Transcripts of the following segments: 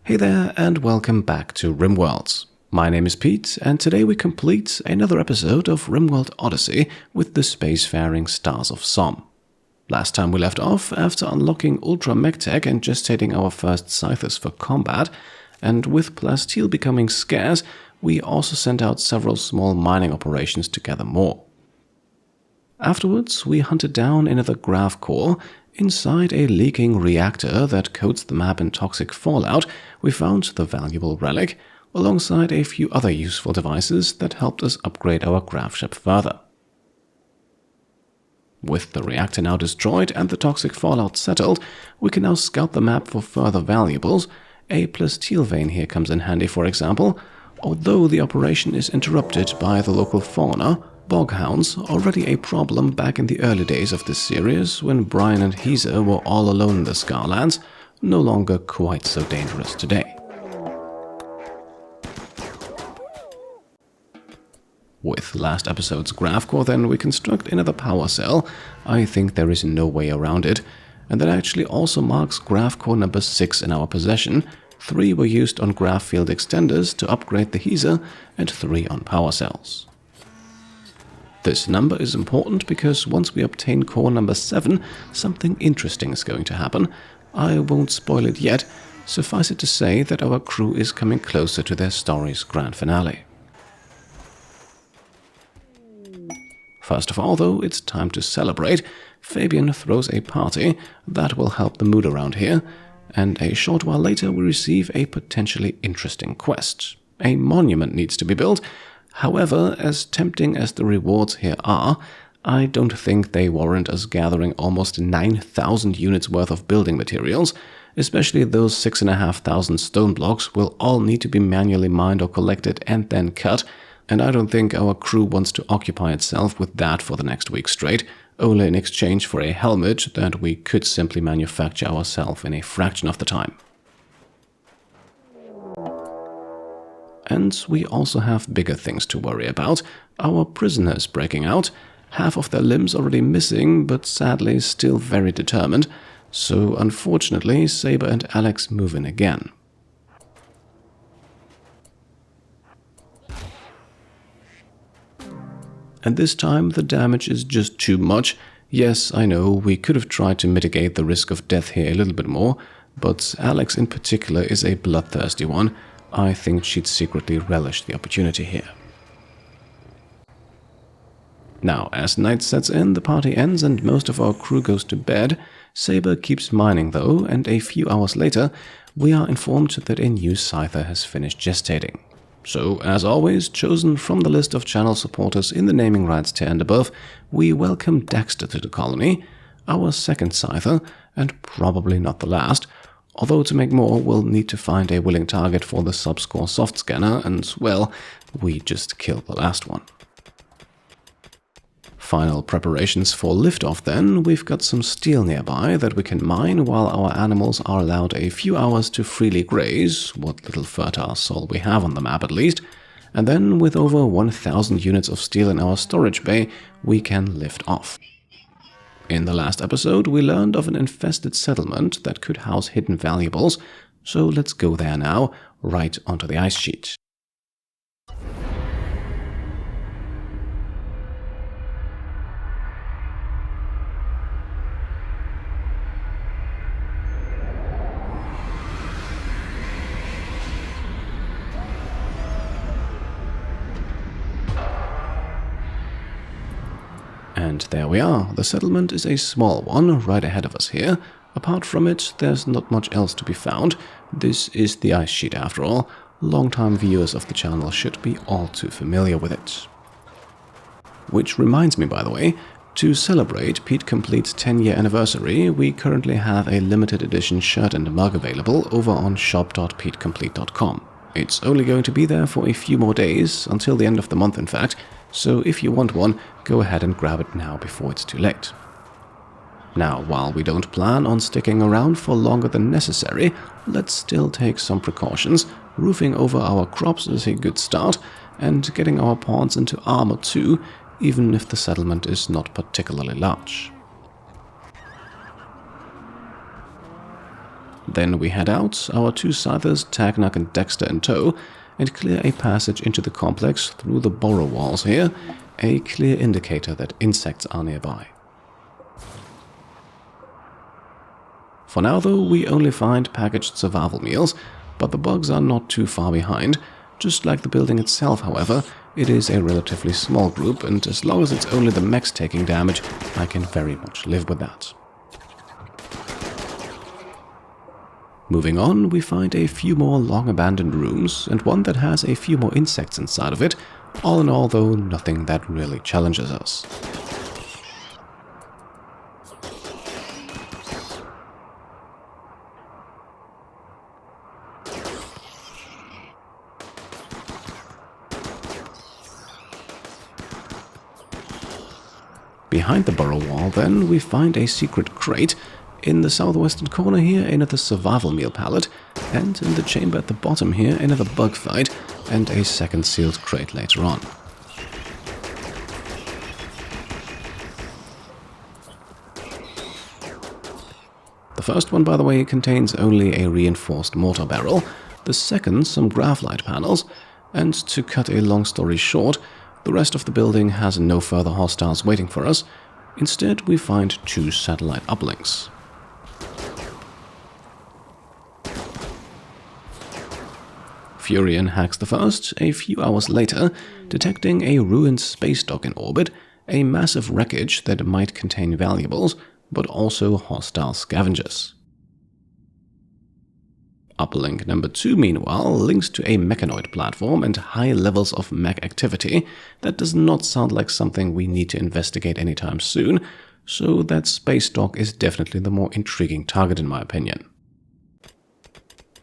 Hey there and welcome back to Rimworld. My name is Pete and today we complete another episode of Rimworld Odyssey with the spacefaring Stars of Som. Last time we left off, after unlocking Ultra Mech Tech and gestating our first scythers for combat, and with plasteel becoming scarce, we also sent out several small mining operations to gather more. Afterwards, we hunted down another Gravcore. Inside a leaking reactor that coats the map in toxic fallout, we found the valuable relic, alongside a few other useful devices that helped us upgrade our grav ship further. With the reactor now destroyed and the toxic fallout settled, we can now scout the map for further valuables. A plasteel vein here comes in handy, for example, although the operation is interrupted by the local fauna. Boghounds, already a problem back in the early days of this series when Brian and Heezer were all alone in the Scarlands, no longer quite so dangerous today. With last episode's Gravcore then, we construct another power cell. I think there is no way around it, and that actually also marks Gravcore number 6 in our possession. 3 were used on grav field extenders to upgrade the Heezer, and 3 on power cells. This number is important because once we obtain core number 7, something interesting is going to happen. I won't spoil it yet, suffice it to say that our crew is coming closer to their story's grand finale. First of all, though, it's time to celebrate. Fabian throws a party that will help the mood around here, and a short while later we receive a potentially interesting quest. A monument needs to be built. However, as tempting as the rewards here are, I don't think they warrant us gathering almost 9,000 units worth of building materials, especially those 6,500 stone blocks will all need to be manually mined or collected and then cut, and I don't think our crew wants to occupy itself with that for the next week straight, only in exchange for a helmet that we could simply manufacture ourselves in a fraction of the time. And we also have bigger things to worry about. Our prisoners breaking out, half of their limbs already missing, but sadly still very determined, so unfortunately Saber and Alex move in again. And this time the damage is just too much. Yes, I know, we could have tried to mitigate the risk of death here a little bit more, but Alex in particular is a bloodthirsty one. I think she'd secretly relish the opportunity here. Now, as night sets in, the party ends and most of our crew goes to bed. Saber keeps mining though, and a few hours later, we are informed that a new scyther has finished gestating. So, as always, chosen from the list of channel supporters in the naming rights tier and above, we welcome Dexter to the colony, our second scyther, and probably not the last. Although to make more, we'll need to find a willing target for the subscore soft scanner, and, well, we just killed the last one. Final preparations for liftoff then. We've got some steel nearby that we can mine while our animals are allowed a few hours to freely graze, what little fertile soil we have on the map at least, and then with over 1,000 units of steel in our storage bay, we can lift off. In the last episode, we learned of an infested settlement that could house hidden valuables, so let's go there now, right onto the ice sheet. And there we are. The settlement is a small one right ahead of us here. Apart from it, there's not much else to be found. This is the ice sheet after all. Long-time viewers of the channel should be all too familiar with it. Which reminds me, by the way, to celebrate Pete Complete's 10-year anniversary, we currently have a limited edition shirt and mug available over on shop.petecomplete.com. It's only going to be there for a few more days, until the end of the month in fact, so if you want one, go ahead and grab it now before it's too late. Now, while we don't plan on sticking around for longer than necessary, let's still take some precautions. Roofing over our crops is a good start, and getting our pawns into armor too, even if the settlement is not particularly large. Then we head out, our two scythers, Tagnak and Dexter in tow, and clear a passage into the complex through the burrow walls here, a clear indicator that insects are nearby. For now though, we only find packaged survival meals, but the bugs are not too far behind. Just like the building itself, however, it is a relatively small group, and as long as it's only the mechs taking damage, I can very much live with that. Moving on, we find a few more long-abandoned rooms, and one that has a few more insects inside of it. All in all, though, nothing that really challenges us. Behind the burrow wall, then, we find a secret crate. In the southwestern corner here, another survival meal pallet, and in the chamber at the bottom here, another bug fight, and a second sealed crate later on. The first one, by the way, contains only a reinforced mortar barrel, the second some grav light panels, and to cut a long story short, the rest of the building has no further hostiles waiting for us. Instead, we find two satellite uplinks. Furion hacks the first, a few hours later, detecting a ruined space dock in orbit, a massive wreckage that might contain valuables, but also hostile scavengers. Uplink number 2, meanwhile, links to a mechanoid platform and high levels of mech activity. That does not sound like something we need to investigate anytime soon, so that space dock is definitely the more intriguing target in my opinion.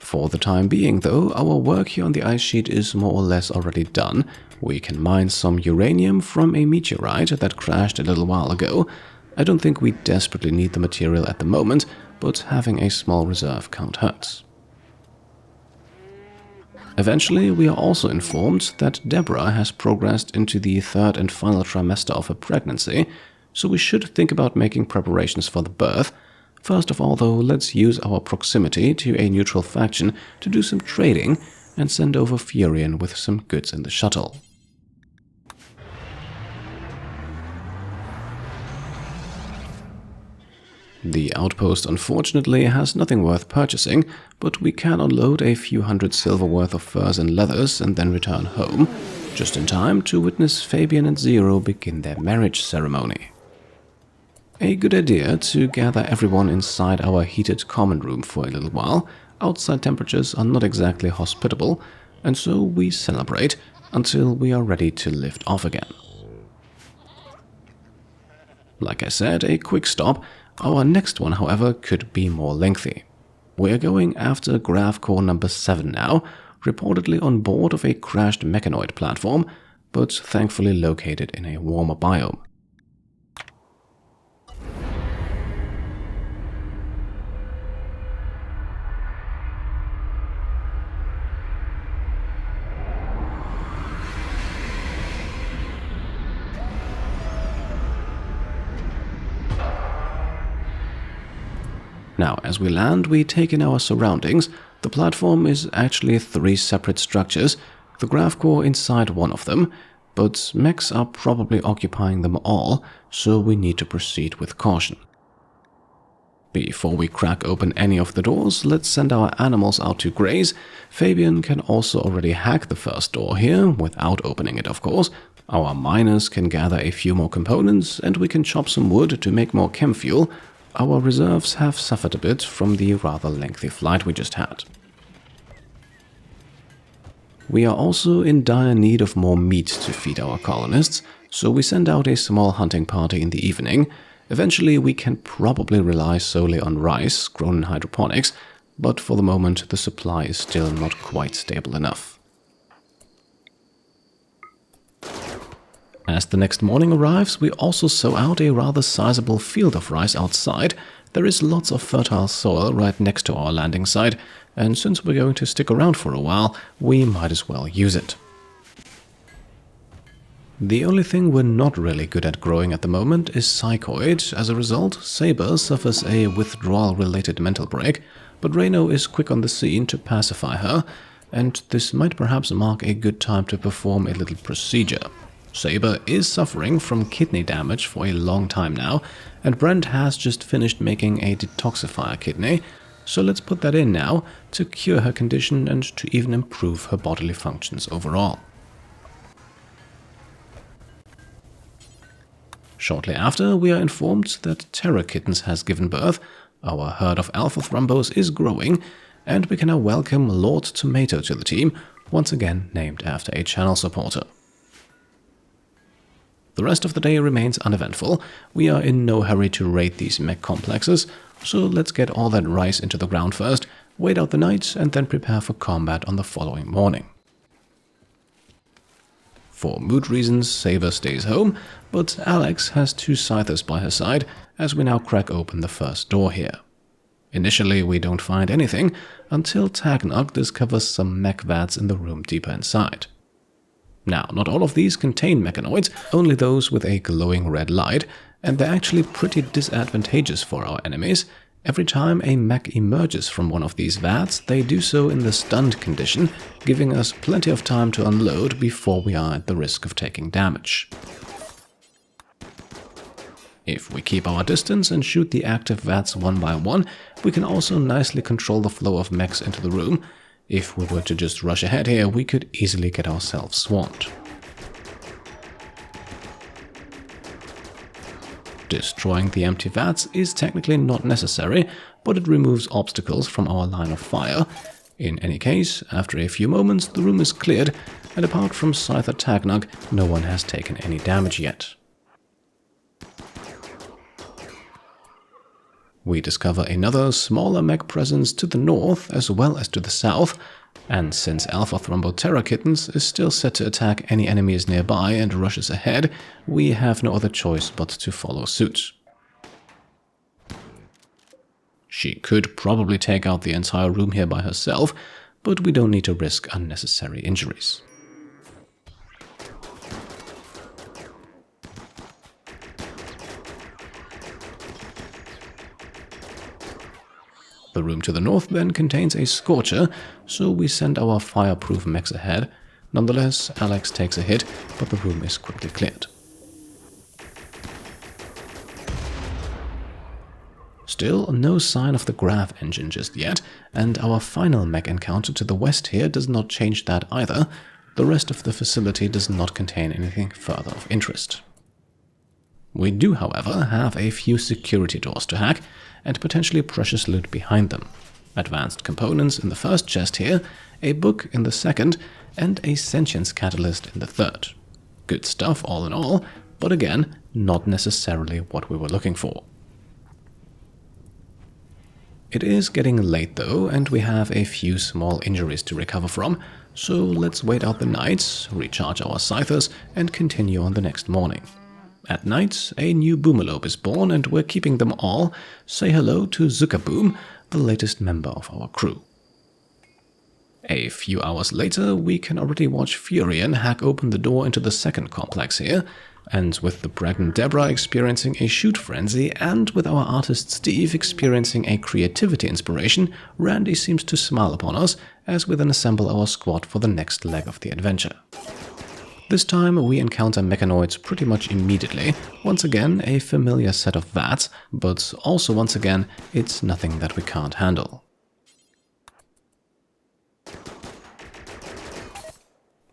For the time being, though, our work here on the ice sheet is more or less already done. We can mine some uranium from a meteorite that crashed a little while ago. I don't think we desperately need the material at the moment, but having a small reserve can't hurt. Eventually, we are also informed that Deborah has progressed into the third and final trimester of her pregnancy, so we should think about making preparations for the birth. First of all, though, let's use our proximity to a neutral faction to do some trading and send over Furion with some goods in the shuttle. The outpost unfortunately has nothing worth purchasing, but we can unload a few hundred silver worth of furs and leathers and then return home, just in time to witness Fabian and Zero begin their marriage ceremony. A good idea to gather everyone inside our heated common room for a little while. Outside temperatures are not exactly hospitable, and so we celebrate until we are ready to lift off again. Like I said, a quick stop. Our next one, however, could be more lengthy. We're going after Gravcore number 7 now, reportedly on board of a crashed mechanoid platform, but thankfully located in a warmer biome. Now, as we land, we take in our surroundings. The platform is actually 3 separate structures, the Gravcore inside one of them, but mechs are probably occupying them all, so we need to proceed with caution. Before we crack open any of the doors, let's send our animals out to graze. Fabian can also already hack the first door here, without opening it of course. Our miners can gather a few more components, and we can chop some wood to make more chem fuel. Our reserves have suffered a bit from the rather lengthy flight we just had. We are also in dire need of more meat to feed our colonists, so we send out a small hunting party in the evening. Eventually we can probably rely solely on rice grown in hydroponics, but for the moment the supply is still not quite stable enough. As the next morning arrives, we also sow out a rather sizable field of rice outside. There is lots of fertile soil right next to our landing site, and since we're going to stick around for a while, we might as well use it. The only thing we're not really good at growing at the moment is psychoid. As a result, Saber suffers a withdrawal-related mental break. but Reno is quick on the scene to pacify her, and this might perhaps mark a good time to perform a little procedure. Saber is suffering from kidney damage for a long time now, and Brent has just finished making a detoxifier kidney, so let's put that in now to cure her condition and to even improve her bodily functions overall. Shortly after, we are informed that Terra Kittens has given birth, our herd of Alpha Thrumbos is growing, and we can now welcome Lord Tomato to the team, once again named after a channel supporter. The rest of the day remains uneventful. We are in no hurry to raid these mech complexes, so let's get all that rice into the ground first, wait out the night, and then prepare for combat on the following morning. For mood reasons, Saber stays home, but Alex has 2 scythers by her side as we now crack open the first door here. Initially, we don't find anything until Tagnok discovers some mech vats in the room deeper inside. Now, not all of these contain mechanoids, only those with a glowing red light, and they're actually pretty disadvantageous for our enemies. Every time a mech emerges from one of these vats, they do so in the stunned condition, giving us plenty of time to unload before we are at the risk of taking damage. If we keep our distance and shoot the active vats one by one, we can also nicely control the flow of mechs into the room. If we were to just rush ahead here, we could easily get ourselves swamped. Destroying the empty vats is technically not necessary, but it removes obstacles from our line of fire. In any case, after a few moments, the room is cleared, and apart from Scyther Tagnug, no one has taken any damage yet. We discover another smaller mech presence to the north as well as to the south, and since Alpha Thrumbo Terra Kittens is still set to attack any enemies nearby and rushes ahead, we have no other choice but to follow suit. She could probably take out the entire room here by herself, but we don't need to risk unnecessary injuries. The room to the north then contains a Scorcher, so we send our fireproof mechs ahead. Nonetheless, Alex takes a hit, but the room is quickly cleared. Still, no sign of the grav engine just yet, and our final mech encounter to the west here does not change that either. The rest of the facility does not contain anything further of interest. We do, however, have a few security doors to hack, and potentially precious loot behind them. Advanced components in the first chest here, a book in the second, and a sentience catalyst in the third. Good stuff all in all, but again, not necessarily what we were looking for. It is getting late though, and we have a few small injuries to recover from, so let's wait out the night, recharge our scythers, and continue on the next morning. At night, a new Boomalope is born, and we're keeping them all. Say hello to Zuckerboom, the latest member of our crew. A few hours later, we can already watch Furion hack open the door into the second complex here, and with the pregnant Deborah experiencing a shoot frenzy, and with our artist Steve experiencing a creativity inspiration, Randy seems to smile upon us as we then assemble our squad for the next leg of the adventure. This time we encounter mechanoids pretty much immediately. Once again, a familiar set of vats, but also once again, it's nothing that we can't handle.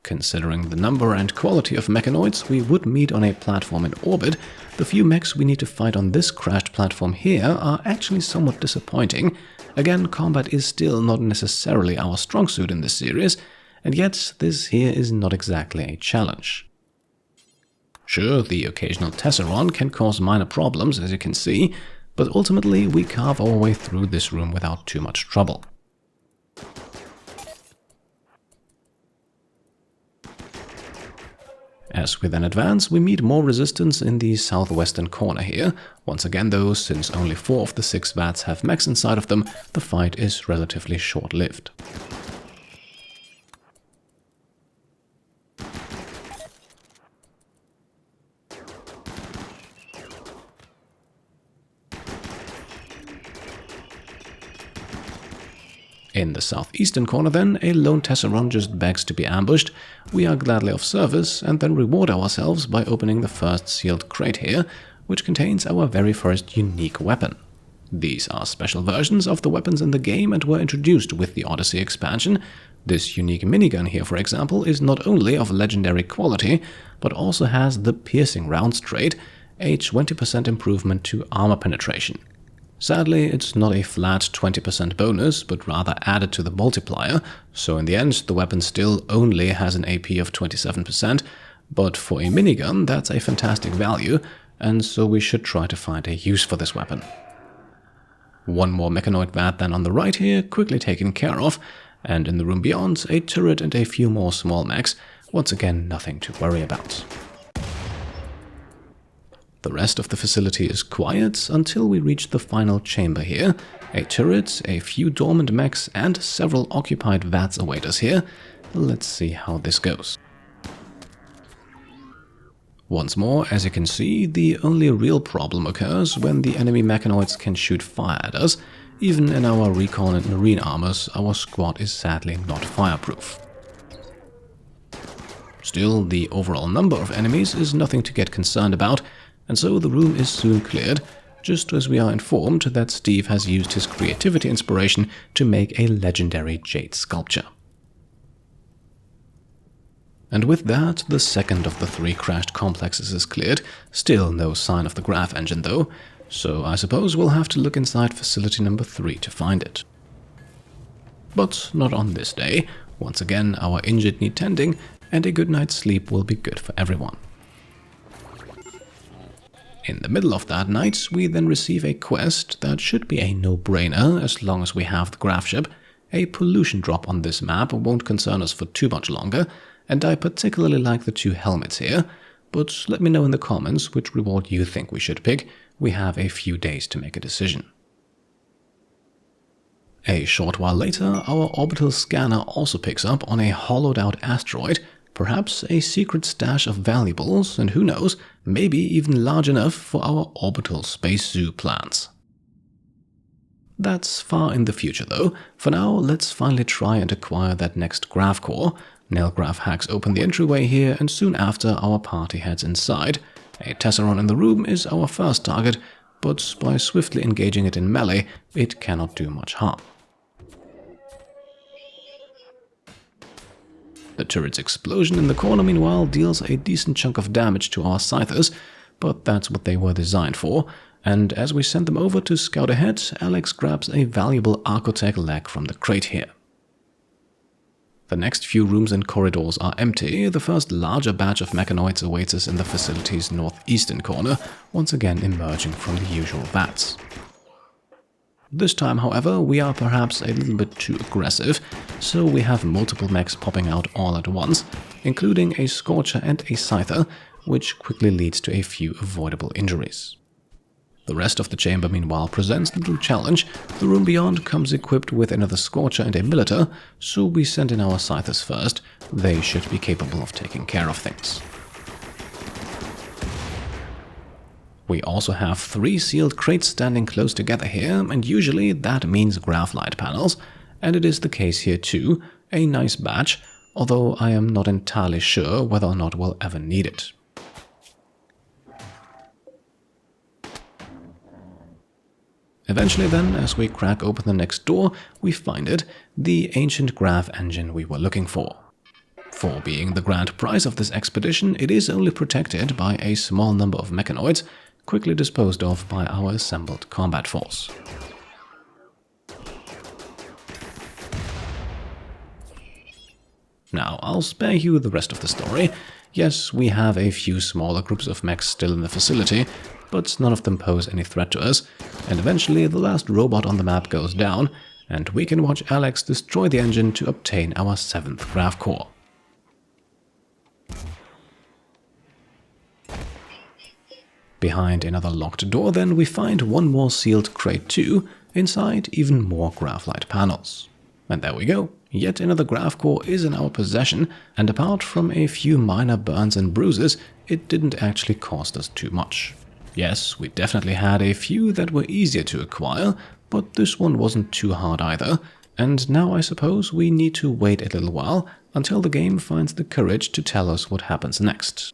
Considering the number and quality of mechanoids we would meet on a platform in orbit, the few mechs we need to fight on this crashed platform here are actually somewhat disappointing. Again, combat is still not necessarily our strong suit in this series, and yet this here is not exactly a challenge. Sure, the occasional Tesseron can cause minor problems, as you can see, but ultimately we carve our way through this room without too much trouble. As we then advance, we meet more resistance in the southwestern corner here. Once again though, since only 4 of the 6 vats have mechs inside of them, the fight is relatively short-lived. In the southeastern corner then, a lone Tesseron just begs to be ambushed. We are gladly of service and then reward ourselves by opening the first sealed crate here, which contains our very first unique weapon. These are special versions of the weapons in the game and were introduced with the Odyssey expansion. This unique minigun here, for example, is not only of legendary quality, but also has the piercing rounds trait, a 20% improvement to armor penetration. Sadly, it's not a flat 20% bonus, but rather added to the multiplier, so in the end the weapon still only has an AP of 27%, but for a minigun that's a fantastic value, and so we should try to find a use for this weapon. One more mechanoid vat than on the right here, quickly taken care of, and in the room beyond, a turret and a few more small mechs, once again nothing to worry about. The rest of the facility is quiet until we reach the final chamber here. A turret, a few dormant mechs, and several occupied vats await us here. Let's see how this goes. Once more, as you can see, the only real problem occurs when the enemy mechanoids can shoot fire at us. Even in our recon and marine armors, our squad is sadly not fireproof. Still, the overall number of enemies is nothing to get concerned about, and so the room is soon cleared, just as we are informed that Steve has used his creativity inspiration to make a legendary jade sculpture. And with that, the second of the 3 crashed complexes is cleared. Still no sign of the grav engine though, so I suppose we'll have to look inside facility number 3 to find it. But not on this day. Once again, our injured need tending, and a good night's sleep will be good for everyone. In the middle of that night, we then receive a quest that should be a no-brainer as long as we have the grav ship. A pollution drop on this map won't concern us for too much longer, and I particularly like the 2 helmets here, but let me know in the comments which reward you think we should pick. We have a few days to make a decision. A short while later, our orbital scanner also picks up on a hollowed-out asteroid, perhaps a secret stash of valuables, and who knows, maybe even large enough for our orbital space zoo plans. That's far in the future though. For now, let's finally try and acquire that next Gravcore. Nailgrav hacks open the entryway here, and soon after our party heads inside. A Tesseron in the room is our first target, but by swiftly engaging it in melee, it cannot do much harm. The turret's explosion in the corner, meanwhile, deals a decent chunk of damage to our scythers, but that's what they were designed for, and as we send them over to scout ahead, Alex grabs a valuable Archotech leg from the crate here. The next few rooms and corridors are empty. The first larger batch of mechanoids awaits us in the facility's northeastern corner, once again emerging from the usual vats. This time, however, we are perhaps a little bit too aggressive, so we have multiple mechs popping out all at once, including a Scorcher and a Scyther, which quickly leads to a few avoidable injuries. The rest of the chamber, meanwhile, presents little challenge. The room beyond comes equipped with another Scorcher and a Militar, so we send in our Scythers first. They should be capable of taking care of things. We also have 3 sealed crates standing close together here, and usually that means grav light panels, and it is the case here too. A nice batch, although I am not entirely sure whether or not we'll ever need it. Eventually then, as we crack open the next door, we find it, the ancient grav engine we were looking for. For being the grand prize of this expedition, it is only protected by a small number of mechanoids, quickly disposed of by our assembled combat force. Now, I'll spare you the rest of the story. Yes, we have a few smaller groups of mechs still in the facility, but none of them pose any threat to us, and eventually the last robot on the map goes down, and we can watch Alex destroy the engine to obtain our 7th Gravcore. Behind another locked door then, we find one more sealed crate too, inside even more grav light panels. And there we go, yet another Gravcore is in our possession, and apart from a few minor burns and bruises, it didn't actually cost us too much. Yes, we definitely had a few that were easier to acquire, but this one wasn't too hard either. And now I suppose we need to wait a little while until the game finds the courage to tell us what happens next.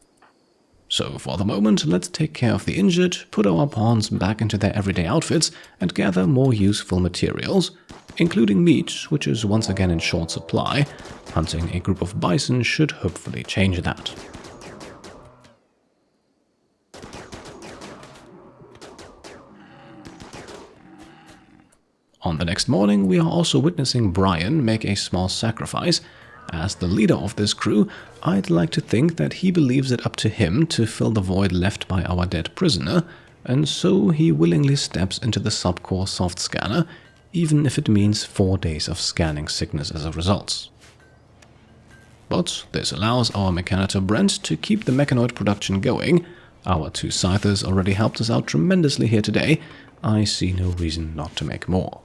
So for the moment, let's take care of the injured, put our pawns back into their everyday outfits, and gather more useful materials, including meat, which is once again in short supply. Hunting a group of bison should hopefully change that. On the next morning, we are also witnessing Brian make a small sacrifice. As the leader of this crew, I'd like to think that he believes it up to him to fill the void left by our dead prisoner, and so he willingly steps into the subcore soft scanner, even if it means 4 days of scanning sickness as a result. But this allows our mechanitor Brent to keep the mechanoid production going. Our 2 scythers already helped us out tremendously here today. I see no reason not to make more.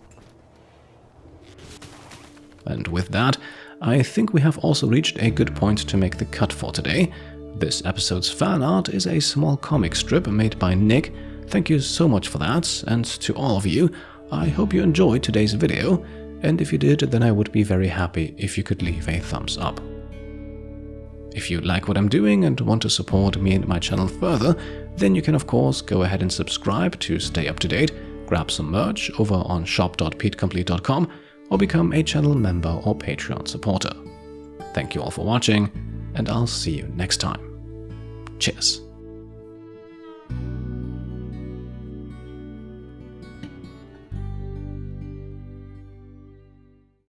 And with that, I think we have also reached a good point to make the cut for today. This episode's fan art is a small comic strip made by Nick. Thank you so much for that, and to all of you, I hope you enjoyed today's video, and if you did, then I would be very happy if you could leave a thumbs up. If you like what I'm doing and want to support me and my channel further, then you can of course go ahead and subscribe to stay up to date, grab some merch over on shop.petecomplete.com, or become a channel member or Patreon supporter. Thank you all for watching, and I'll see you next time. Cheers.